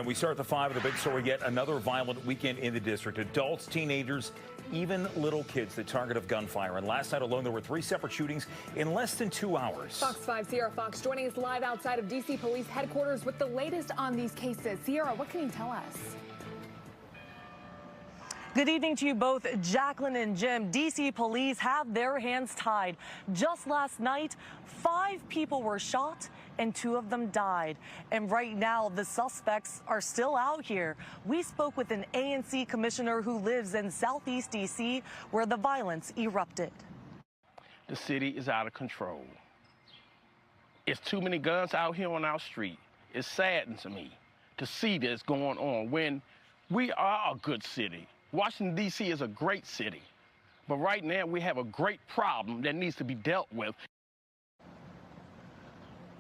And we start the 5 with a big story. Yet another violent weekend in the district. Adults, teenagers, even little kids the target of gunfire. And last night alone, there were 3 separate shootings in less than 2 hours. Fox 5 Sierra Fox joining us live outside of D.C. Police headquarters with the latest on these cases. Sierra, what can you tell us? Good evening to you both, Jacqueline and Jim. D.C. police have their hands tied. Just last night, 5 people were shot and 2 of them died. And right now, the suspects are still out here. We spoke with an ANC commissioner who lives in Southeast D.C., where the violence erupted. The city is out of control. It's too many guns out here on our street. It saddens me to see this going on when we are a good city. Washington, D.C. is a great city, but right now we have a great problem that needs to be dealt with.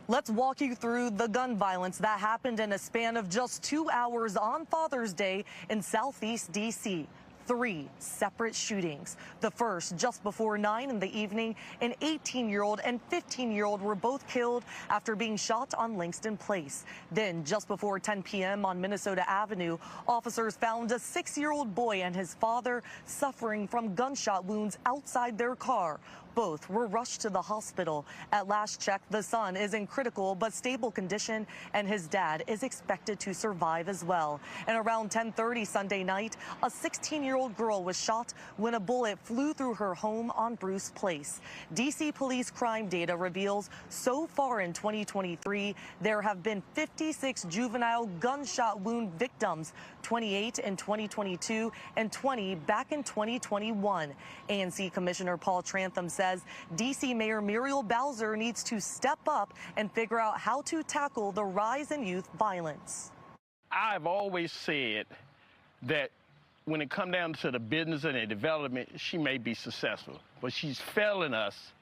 Let's walk you through the gun violence that happened in a span of just 2 hours on Father's Day in Southeast D.C. 3 separate shootings. The first just before 9 in the evening. An 18-year-old and 15-year-old were both killed after being shot on Langston Place. Then just before 10 p.m. on Minnesota Avenue, officers found a 6-year-old boy and his father suffering from gunshot wounds outside their car. Both were rushed to the hospital. At last check, the son is in critical but stable condition, and his dad is expected to survive as well. And around 10:30 Sunday night, a 16-year-old girl was shot when a bullet flew through her home on Bruce Place. D.C. police crime data reveals so far in 2023, there have been 56 juvenile gunshot wound victims, 28 in 2022 and 20 back in 2021. ANC Commissioner Paul Trantham says D.C. Mayor Muriel Bowser needs to step up and figure out how to tackle the rise in youth violence. I've always said that when it comes down to the business and the development, she may be successful, but she's failing us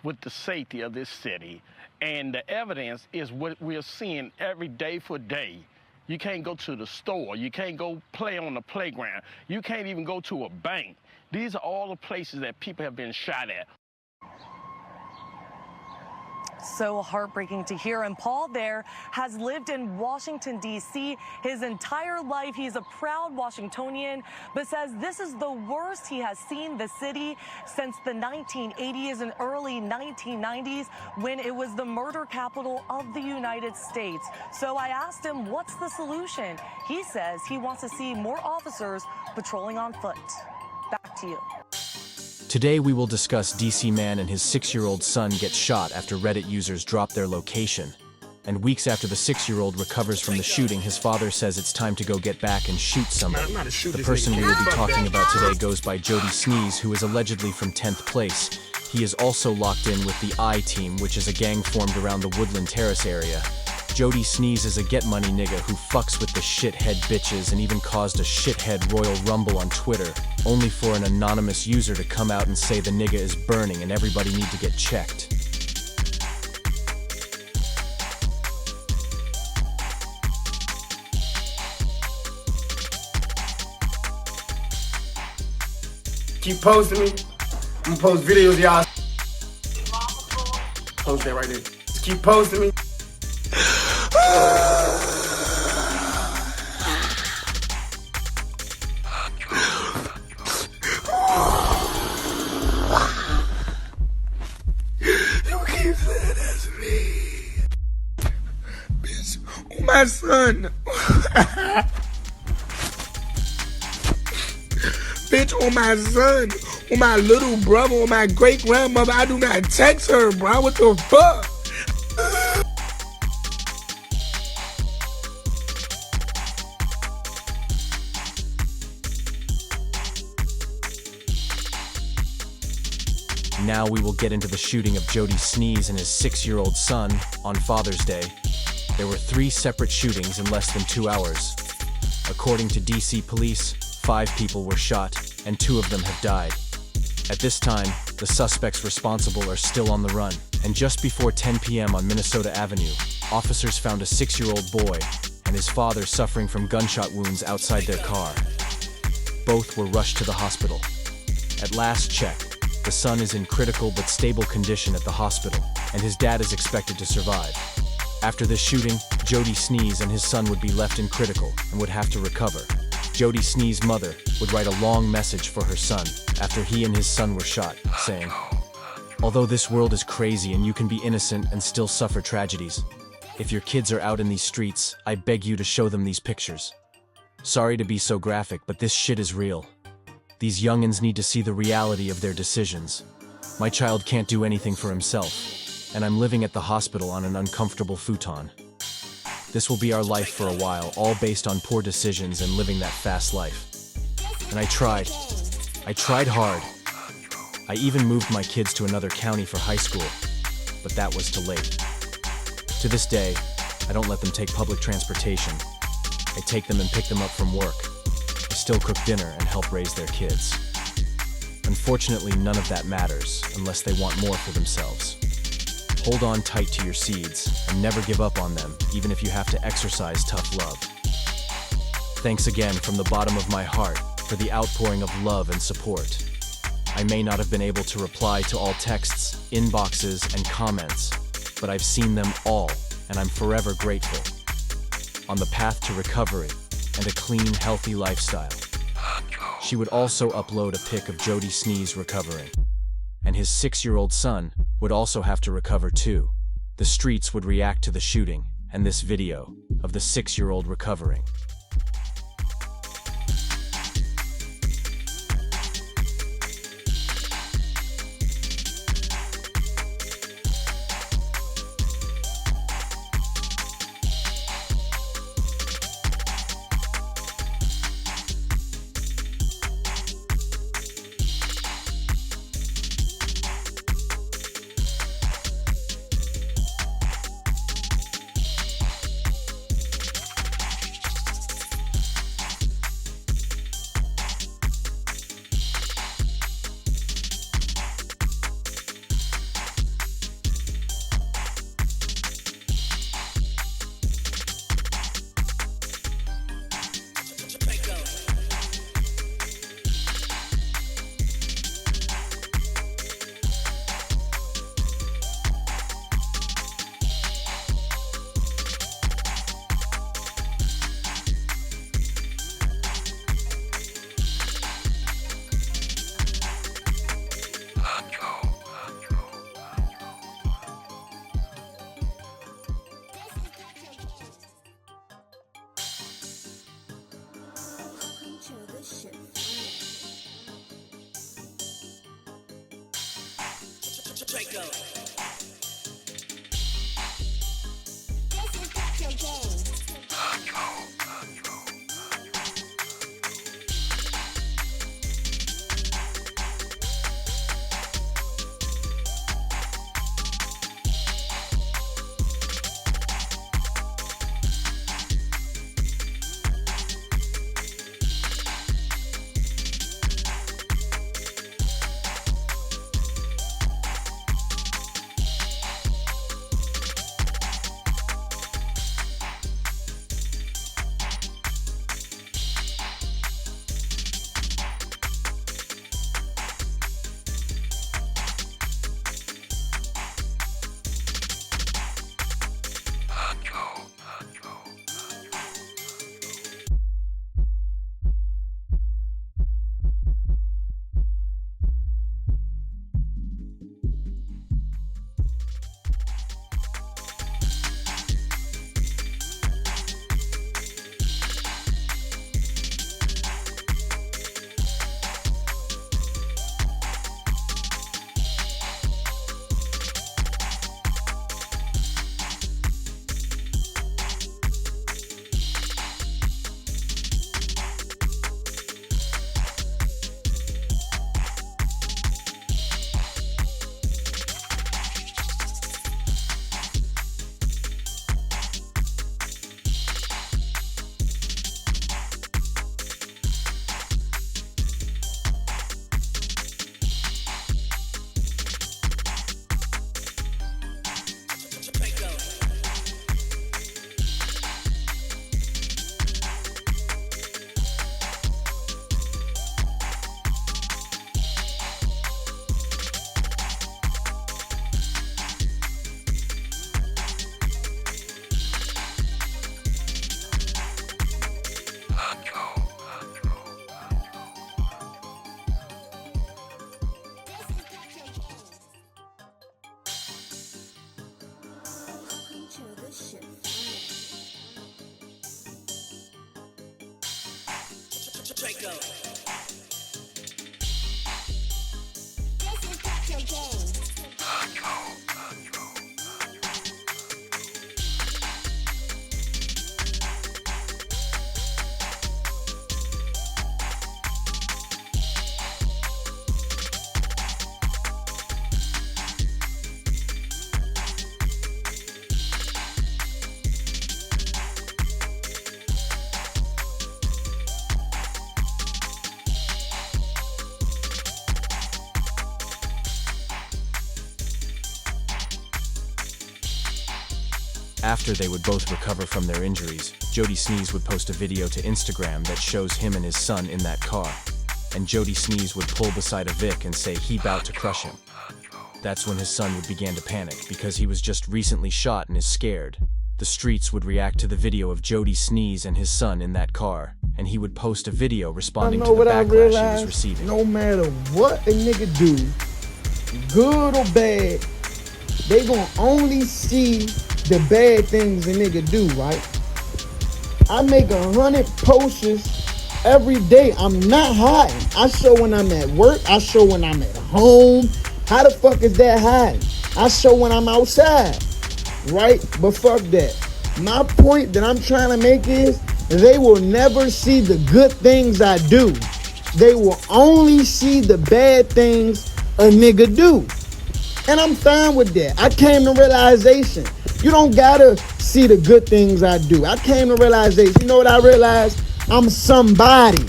with the safety of this city. And the evidence is what we're seeing every day for day. You can't go to the store. You can't go play on the playground. You can't even go to a bank. These are all the places that people have been shot at. So heartbreaking to hear. And Paul there has lived in Washington, D.C. his entire life. He's a proud Washingtonian, but says this is the worst he has seen the city since the 1980s and early 1990s, when it was the murder capital of the United States. So I asked him, what's the solution? He says he wants to see more officers patrolling on foot. Back to you. Today we will discuss DC man and his 6-year-old son get shot after Reddit users drop their location. And weeks after the 6-year-old recovers from the shooting, his father says it's time to go get back and shoot somebody. The person we will be talking about today goes by Jody Sneeze, who is allegedly from 10th place. He is also locked in with the I Team, which is a gang formed around the Woodland Terrace area. Jody Sneeze is a get-money nigga who fucks with the shithead bitches and even caused a shithead Royal Rumble on Twitter, only for an anonymous user to come out and say the nigga is burning and everybody need to get checked. Keep posting me. I'm gonna post videos, y'all. Post that right there. Just keep posting me. My son. Bitch, on my son, on my little brother, on my great grandmother. I do not text her, bro. What the fuck? Now we will get into the shooting of Jody Sneeze and his 6-year-old son on Father's Day. There were 3 separate shootings in less than 2 hours. According to DC police, 5 people were shot and 2 of them have died. At this time, the suspects responsible are still on the run. And just before 10 p.m. on Minnesota Avenue, officers found a 6-year-old boy and his father suffering from gunshot wounds outside their car. Both were rushed to the hospital. At last check, the son is in critical but stable condition at the hospital, and his dad is expected to survive. After this shooting, Jody Sneeze and his son would be left in critical and would have to recover. Jody Sneeze's mother would write a long message for her son after he and his son were shot, saying, "Although this world is crazy and you can be innocent and still suffer tragedies, if your kids are out in these streets, I beg you to show them these pictures. Sorry to be so graphic, but this shit is real. These youngins need to see the reality of their decisions. My child can't do anything for himself, and I'm living at the hospital on an uncomfortable futon. This will be our life for a while, all based on poor decisions and living that fast life. And I tried hard. I even moved my kids to another county for high school, but that was too late. To this day, I don't let them take public transportation. I take them and pick them up from work. I still cook dinner and help raise their kids. Unfortunately, none of that matters unless they want more for themselves. Hold on tight to your seeds and never give up on them, even if you have to exercise tough love. Thanks again from the bottom of my heart for the outpouring of love and support. I may not have been able to reply to all texts, inboxes, and comments, but I've seen them all, and I'm forever grateful. On the path to recovery and a clean, healthy lifestyle." She would also upload a pic of Jody Sneeze recovering. And his 6-year-old son would also have to recover too. The streets would react to the shooting and this video of the 6-year-old recovering. After they would both recover from their injuries, Jody Sneeze would post a video to Instagram that shows him and his son in that car. And Jody Sneeze would pull beside a Vic and say he bout to crush him. That's when his son would begin to panic because he was just recently shot and is scared. The streets would react to the video of Jody Sneeze and his son in that car, and he would post a video responding to the backlash he was receiving. No matter what a nigga do, good or bad, they gonna only see the bad things a nigga do, right? I make 100 posters every day. I'm not hiding. I show when I'm at work. I show when I'm at home. How the fuck is that hiding? I show when I'm outside, right? But fuck that. My point that I'm trying to make is they will never see the good things I do. They will only see the bad things a nigga do. And I'm fine with that. I came to realization. You don't gotta see the good things I do. I came to realization. You know what I realized? I'm somebody.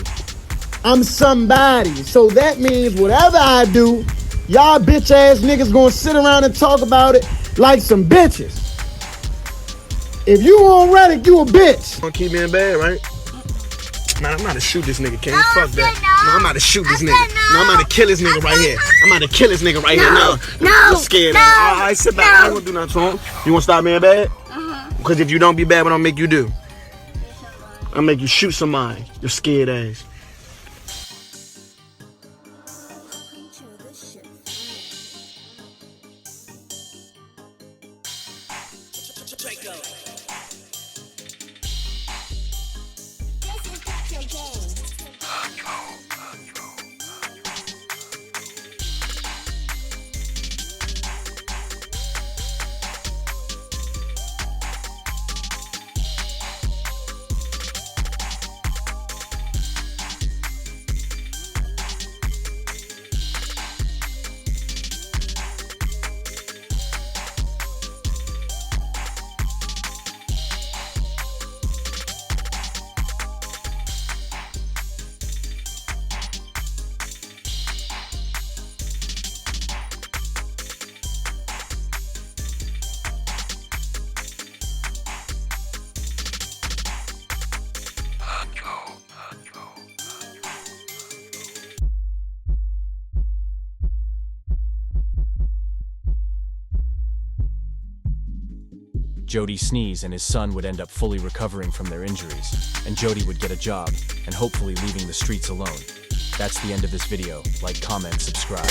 I'm somebody. So that means whatever I do, y'all bitch ass niggas gonna sit around and talk about it like some bitches. If you on Reddit, you a bitch. Gonna keep being bad, right? Man, I'm about to shoot this nigga, King. No, fuck that. No, I'm about to shoot this nigga. No, I'm about to kill this nigga right here. I'm about to kill this nigga right here. No, I'm scared. No, all right, sit back. I ain't gonna do nothing to him. You wanna stop being bad? Because if you don't be bad, what I'll make you do? I'll make you shoot somebody. You're scared ass. Jody Sneeze and his son would end up fully recovering from their injuries, and Jody would get a job, and hopefully leaving the streets alone. That's the end of this video. Like, comment, subscribe.